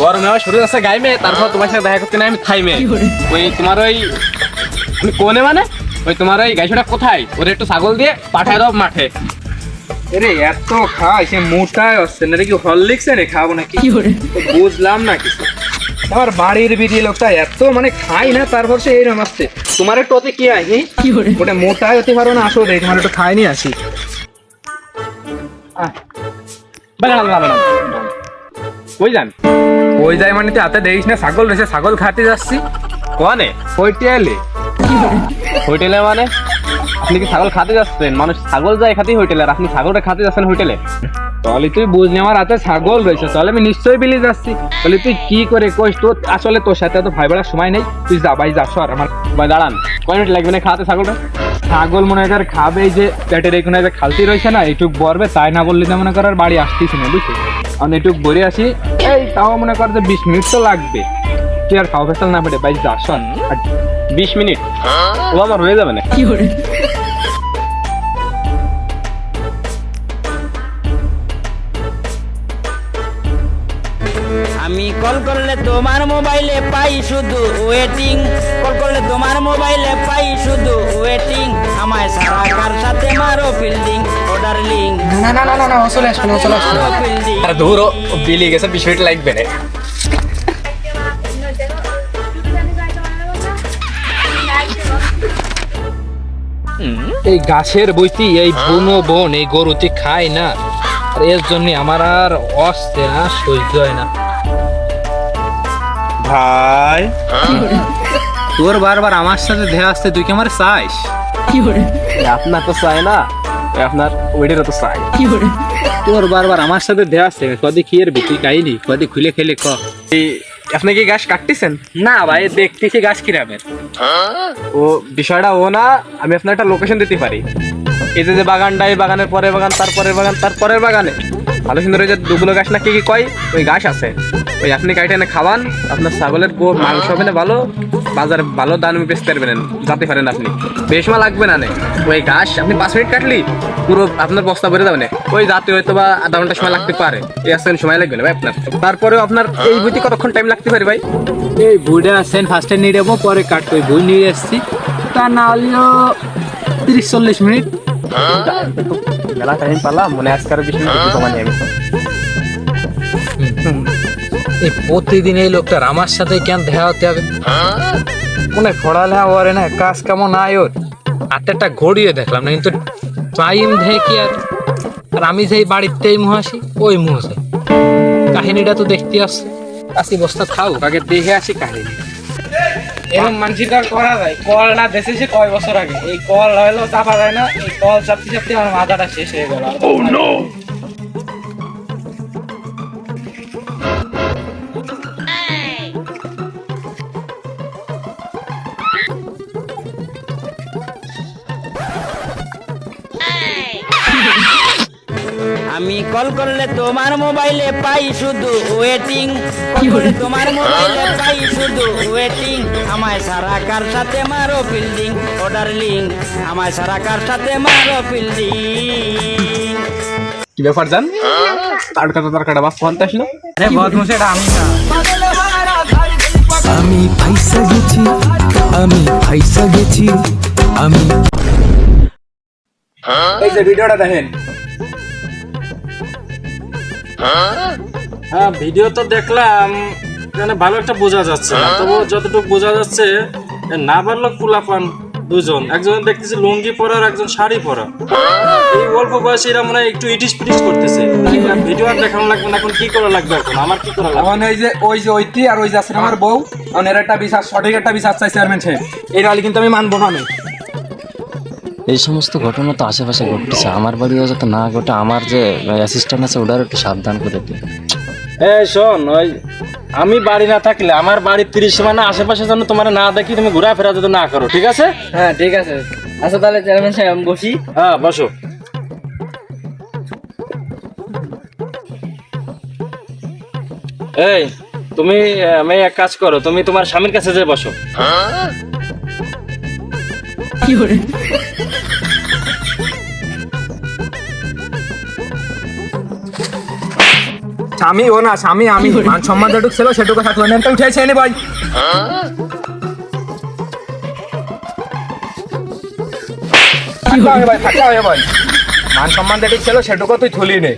গরমে আমার শরীর আছে গাইমে, তারপর তোমার সাথে দেখা করতে না আমি থাইমে। ওই তোমার ওই কোনে মানে ওই তোমার ওই গাইছটা কোথায়, ওরে একটু ছাগল দিয়ে পাঠায় দাও মাঠে। আরে এত খাই সে মোটায় হচ্ছে না, কি হরলিক্স এনে খাবো নাকি বুঝলাম না কিছু। আমার বাড়ির বিড়ি লোকটা এত মানে খাই না, তারপর সে এইরকম আসছে। তোমার একটু ওতে কি আহি ওটা মোটায় হতে পারো না, আসো দেখ তোমার একটু খাই নিয়ে আসি। কই যান? ওই যাই মানে তুই হাতে দেখিস না ছাগল রয়েছে, ছাগল খাতে যাচ্ছি। কোয়ানে হোটেলে। হোটেলে মানে আপনি কি ছাগল খাতে যাচ্ছেন? মানুষ ছাগল যায় খাতে হোটেলে, আর আপনি ছাগলটা খাতে যাচ্ছেন হোটেলে? তাহলে তুই বুঝলি আমার হাতে ছাগল রয়েছে, তাহলে আমি নিশ্চয়ই বিলি যাচ্ছি। তাহলে তুই কি করে কইস, তোর আসলে তোর সাথে তো ভাই বেড়ার সময় নেই, তুই যা ভাই যা সর। আমার ভাই দাঁড়ান, কয় মিনিট লাগবে না খাওয়াতে ছাগলটা? ছাগল মনে কর খাবে, এই যে পেটের এখানে যে খালতি রয়েছে না, এইটুক বরবে, তাই না বললি তো মনে কর আর বাড়ি আসতেছি না, বুঝছিস? আমি এইটুক বরে আসি, এই তাও মনে কর যে 20 মিনিট তো লাগবে। তুই আর খাওয়া ফেসাল না পেটে ভাই যা সর। 20 মিনিট ও আমার হয়ে যাবে না। আমি কল করলে তোমার মোবাইলে পাই শুধু ওয়েটিং, কল করলে তোমার মোবাইলে পাই শুধু ওয়েটিং, আমায় সারা কার সাথে মারো ফিল্ডিং, ও ডার্লিং না না না না না চলে আসবে না, চলে আসবে। মারো ফিল্ডিং। আর দূর বিলি গেছে, 20 মিনিট লাগবে না। এই গাছের বইতি এই বুনো বোন এই গরুটি খায় না, আর এর জন্য আমার আর অস্তে না, সহ্য হয় না। ভাই তোর বারবার আমার সাথে দেহ আসতে, তুই কি আমার চাইস? আপনার তো চাই না, আপনার ওইটারও তো চাই। তোর বারবার আমার সাথে দেহ আসছে, কদি কি এর বিক্রি কাহিনি, কদি খুলে খেলে ক। আপনি কি গাছ কাটতেছেন? না ভাই, দেখতেছি গাছ কিরামের। ও বিষয়টা ও না, আমি আপনার একটা লোকেশন দিতে পারি। এই যে বাগানটা, এই বাগানের পরের বাগান, তারপরের বাগান, তারপরের বাগানে ভালো সুন্দর ওই যে দুগুলো গাছ না কি কি কয়, ওই গাছ আছে। ওই আপনি কাইটে এনে খাওয়ান, আপনার ছাগলের মাংস হবে না ভালো, বাজারে ভালো দাম বেচতে পারবেন, যাতে পারেন আপনি। বেশ মা লাগবে না, ওই গাছ আপনি 5 মিনিট কাটলি পুরো আপনার বস্তা ভরে যাবে না। ওই যাতে হয়তো বা আধা ঘন্টা সময় লাগতে পারে, এই আসছেন সময় লাগবে না ভাই আপনার। তারপরেও আপনার এই বইতে কতক্ষণ টাইম লাগতে পারে ভাই? এই বুড়া আসছেন, ফার্স্টে নিয়ে যাবো, পরে কাটতো। ওই বই নিয়ে এসছি, তা না হলেও 30-40 মিনিট। মেলা টাইম পালাম মনে, আজকাল 20 মিনিট কমানি আমি। এই প্রতিদিন এই লোকটার আমার সাথে কেন দেখা হতে হবে? মনে পড়ালেখা ওরে না, কাজ কেমন নাই ওর। হাতেরটা ঘড়িয়ে দেখলাম না, কিন্তু টাইম দেখি। আর আমি যেই বাড়িতে এই মুহ আসি, ওই মুহ যাই। কাহিনীটা তো দেখতে আসছে, আসি বস্তা খাও, আগে দেখে আসি কাহিনী। এরকম মানসিকতা করা যায়? কল না দেশেছে কয় বছর আগে, এই কল হইলো চাপা যায় না, এই কল চাপতে চাপতে আমার মাথাটা শেষ হয়ে গেল। আমি কল করলে তোমার মোবাইলে পাই শুধু ওয়েটিং, কল করলে তোমার মোবাইলে পাই শুধু ওয়েটিং, আমায় সারা কার সাথে মারো ফিল্ডিং, ও ডার্লিং আমায় সারা কার সাথে মারো ফিল্ডিং। কি ব্যাপার জান? তাড়কাটা বাপ ফোন আসলো। আরে বদমাশ, এটা আমি না। আমি ফাইসা গেছি, আমি ফাইসা গেছি, আমি। এই যে ভিডিওটা দেখেন। হ্যাঁ, ভিডিও তো দেখলাম, এখানে ভালো একটা বোঝা যাচ্ছে না, তবু যতটুকু বোঝা যাচ্ছে না পারলো কুলাপান দুজন, একজন দেখতেছি লুঙ্গি পরা আর একজন শাড়ি পরা। এই অল্প বয়সে এরা মনে হয় একটু ইটিস পিটিস করতেছে। ভিডিও আর দেখানো লাগবে না, এখন কি করা লাগবে? এখন আমার কি করা লাগবে? এখন ওই যে ওইটি আর ওই যে আছে আমার বউ, এর একটা বিচার, সঠিক একটা বিচার চাই চেয়ারম্যান সাহেব। এই রালি কিন্তু আমি মানবো না। এই সমস্ত ঘটনা তো আশেপাশে ঘটতেছে, আমার বাড়িও যাতে না ঘটে। আমার যে অ্যাসিস্ট্যান্ট আছে ওটার একটু সাবধান করে দিই। শোন, ওই আমি বাড়ি না থাকলে আমার বাড়ির 30 সীমানা আশেপাশে যেন তোমার না দেখি, তুমি ঘোরাফেরা যদি না করো, ঠিক আছে? হ্যাঁ ঠিক আছে। আচ্ছা তাহলে চেয়ারম্যান সাহেব আমি বসি। হ্যাঁ বসো। এই তুমি আমি এক কাজ করো, তুমি তোমার স্বামীর কাছে যেয়ে বসো। স্বামী ও না, স্বামী আমি। মান সম্মান যেটুকু ছিল সেটুকু থাকলো না, উঠেছে নি ভাই। ভাই মান সম্মান যেটুকু ছিল সেটুকু তুই থুলি নে।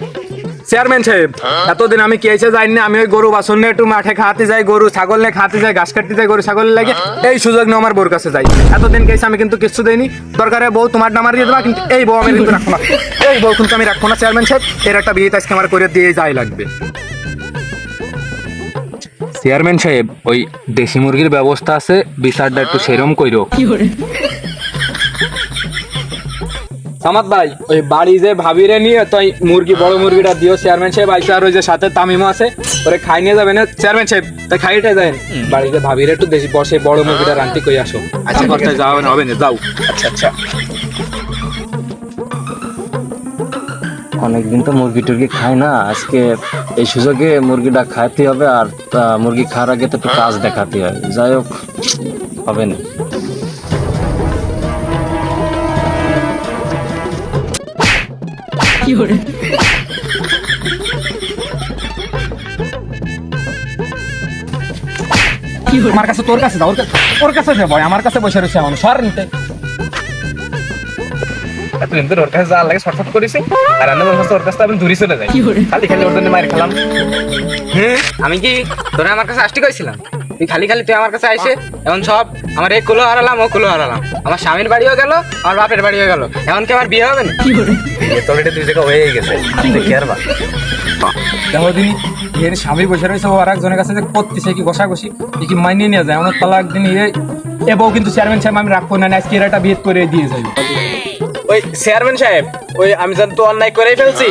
চেয়ারম্যান সাহেব, এতদিন আমি কি হয়েছে জানি না, আমি ওই গরু বাছুর নিয়ে একটু মাঠে খাওয়াতে যাই, গরু ছাগল নিয়ে খাওয়াতে যাই, ঘাস কাটতে যাই, গরু ছাগল লাগে এই সুযোগ নিয়ে আমার বউর কাছে যাই। এতদিন গেছে আমি কিন্তু কিছু দেইনি। দরকারে বউ তোমার নামার দিয়ে দেবা, কিন্তু এই বউ আমি কিন্তু রাখবো না, এই বউ কিন্তু আমি রাখবো না। চেয়ারম্যান সাহেব, এর একটা বিয়ে আজকে আমার করে দিয়ে যাই লাগবে। চেয়ারম্যান সাহেব, ওই দেশি মুরগির ব্যবস্থা আছে, বিচারটা একটু সেরম কইরো। সামাদ ভাই, ওই বাড়ি যে ভাবিরে নিয়ে তাই মুরগি, বড় মুরগিটা দিও চেয়ারম্যান সাহেব। আইসা আর ওই যে সাথে তামিমও আছে, ওরে খাই নিয়ে যাবে না চেয়ারম্যান সাহেব, তাই খাইটা যায় বাড়িতে ভাবিরে একটু দেশি বসে বড় মুরগিটা রান্তি কই আসো। আচ্ছা যাও, হবে না যাও। আচ্ছা আচ্ছা। অনেকদিন তো মুরগি টুরগি খাই না, আজকে এই সুযোগে মুরগিটা খাইতে হবে। আর মুরগি খাওয়ার আগে তো একটু কাজ দেখাতে হয়। যাই হোক, হবে না। আমার কাছে, তোর কাছে যাও, ওর কাছে যাবো, আমার কাছে বসে রয়েছে এখন সর নিতে। এতদিন তো ওর কাছে যাওয়ার লাগে শর্টফট করেছি, আর আমি ওর কাছে, ওর কাছে আমি দূরে চলে যাই, খালি খালি ওর জন্য মার খেলাম। আমি কি তোরা আমার কাছে আসতে কইছিলাম? তুই খালি খালি তুই আমার কাছে আইসে এখন সব আমার এই কুলো হারালাম, ও কুলো হারালাম, আমার স্বামীর বাড়িও গেল, আমার বাপের বাড়িও গেল, এখন কি আমার বিয়ে হবে না? তোর এটা দুই জায়গা হয়ে গেছে, দেখি আর বা দেখো দিন এর স্বামী বসে রয়েছে, ও আর একজনের কাছে যে করতেছে কি ঘষাঘষি, কি মাইনে নিয়ে যায়। আমার তালা একদিন এ বউ কিন্তু চেয়ারম্যান সাহেব আমি রাখবো না, আজকে এর একটা বিয়ে করে দিয়ে যাই। ওই চেয়ারম্যান সাহেব, ওই আমি যেন তো অন্যায় করেই ফেলছি,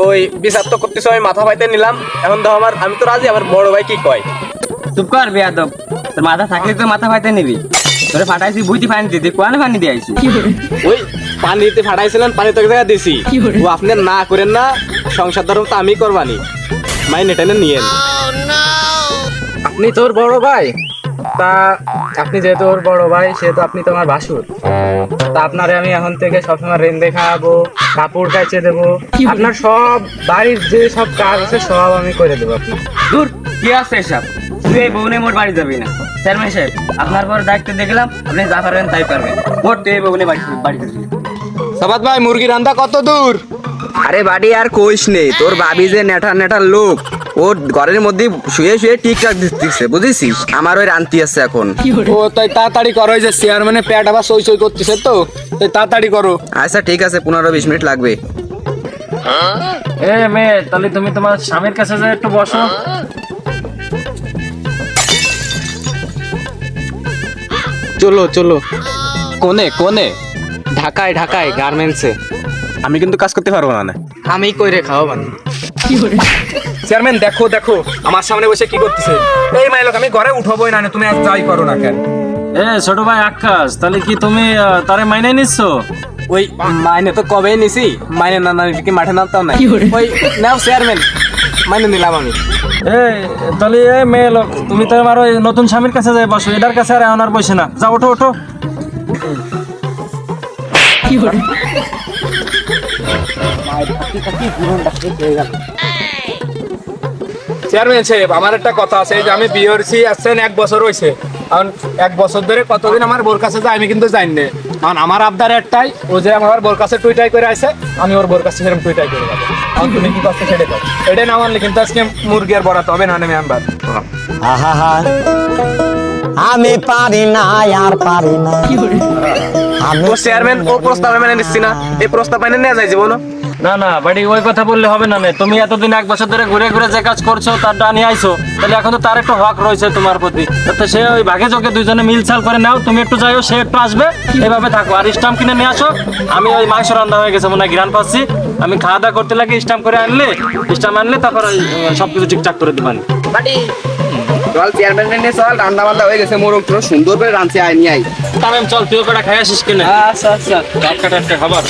ওই বিচার তো করতেছি, আমি মাথা পাইতে নিলাম। এখন তো আমার, আমি তো রাজি, আমার বড় ভাই কি কয়? চুপ কর বেয়াদব, তোর মাথা থাকলে তো মাথা ফাইতে নিবি। তোরে ফাটাইছি বুঝতে পানি দিতে, কোয়ানে পানি দিয়ে আইছি। ওই পানি দিতে ফাটাইছিলেন, পানি তো জায়গা দিছি। ও আপনি না করেন না, সংসার ধর্ম তো আমি করবানি, মাইনে টেনে নিয়েন। আপনি তোর বড় ভাই, তা আপনি যেহেতু ওর বড় ভাই, সেহেতু আপনি তো আমার ভাসুর। তা আপনারে আমি এখন থেকে সবসময় রেন্দে খাওয়াবো, কাপড় কাচে দেবো, আপনার সব বাড়ির যে সব কাজ আছে সব আমি করে দেবো। আপনার দূর কি আছে এসব, তুই এই বউনে মোট বাড়ি যাবি না। চেয়ারম্যান সাহেব, আপনার পর দায়িত্ব দেখলাম, আপনি যা পারবেন তাই পারবেন, মোট তুই এই বউনে বাড়ি যাবি। সাবাত ভাই, মুরগি রান্দা কত দূর? আরে বাড়ি আর কইস নেই, তোর ভাবি যে নেঠার নেঠার লোক, ও ঘরের মধ্যে শুয়ে শুয়ে টিকটাক দিচ্ছে, বুঝেছিস? আমার ওই রান্তি আছে এখন। ও তাই তাড়াতাড়ি করো, ওই যে চেয়ারম্যানের পেট আবার সই সই করতেছে, তো তাই তাড়াতাড়ি করো। আচ্ছা ঠিক আছে, 15-20 মিনিট লাগবে। এ মেয়ে, তাহলে তুমি তোমার স্বামীর কাছে যে একটু বসো। চলো চলো। কোনে কোনে? ঢাকায় ঢাকায় গার্মেন্টসে। আমি কিন্তু কাজ করতে পারবো না। আমি কইরে খাও বানি। চেয়ারম্যান দেখো দেখো, আমার সামনে বসে কি করতেছে। এই মাইলক, আমি ঘরে উঠবোই না, তুমি আজ যাই করো না কেন? এ ছোট ভাই আকাশ, তাহলে কি তুমি তারে মাইনে নিচ্ছ? ওই মাইনে তো কবে নিছি, মাইনে না নিলে কি মাঠে নামতাম না। ওই নাও চেয়ারম্যান, মাইনে নিলাম আমি। এ তাহলে এ মেয়ে লোক, তুমি তো আমার ওই নতুন স্বামীর কাছে যাই বসো, এটার কাছে আর এখন আর বসে না। যাও, ওঠো ওঠো। চেয়ারম্যান সাহেব, আমার একটা কথা আছে, এই যে আমি বিয়ে হয়েছি আসছেন 1 বছর হয়েছে, এখন 1 বছর ধরে কতদিন আমার বোর কাছে যাই আমি কিন্তু জানি না। কারণ আমার আবদার একটাই, ও যে আমার বোর কাছে টুইটাই করে আসে, আমি ওর বোর কাছে সেরকম টুইটাই করে যাবো। এখন তুমি কি করতে সেটা কর, এটা না মানলে কিন্তু আজকে মুরগি আর বরাতে হবে না মেম্বার। আমি পারি না, আর পারি না। ও চেয়ারম্যান, ও প্রস্তাব মেনে নিচ্ছি না, এই প্রস্তাব মেনে নেওয়া যায় জীবন? না না বাড়ি, ওই কথা বললে হবে না। তুমি এতদিন 1 বছর ধরে ঘুরে ঘুরে যে কাজ করছো তার ডানি আইছো, তাহলে এখন তো তার একটু হক রয়েছে তোমার প্রতি। তো সে ওই ভাগে চোখে দুইজনে মিলছাল করে নাও, তুমি একটু যাইও, সে একটু আসবে, এইভাবে থাকো। আর স্টাম্প কিনে নিয়ে আসো, আমি ওই মাংস রান্না হয়ে গেছে মনে হয়, ঘ্রাণ পাচ্ছি। আমি খাওয়া দাওয়া করতে লাগে, স্টাম্প করে আনলে, স্টাম্প আনলে তারপর ওই সবকিছু ঠিকঠাক করে দিবানি। চল চেয়ারম্যান নিয়ে চল, রান্না বান্না হয়ে গেছে, মোরগ তোর সুন্দর করে রাঁধছে, আয় নিয়ে আয়। তাহলে চল, তুই কটা খাই আসিস কিনে। আচ্ছা আচ্ছা। টাটকা টাটকা খাবার।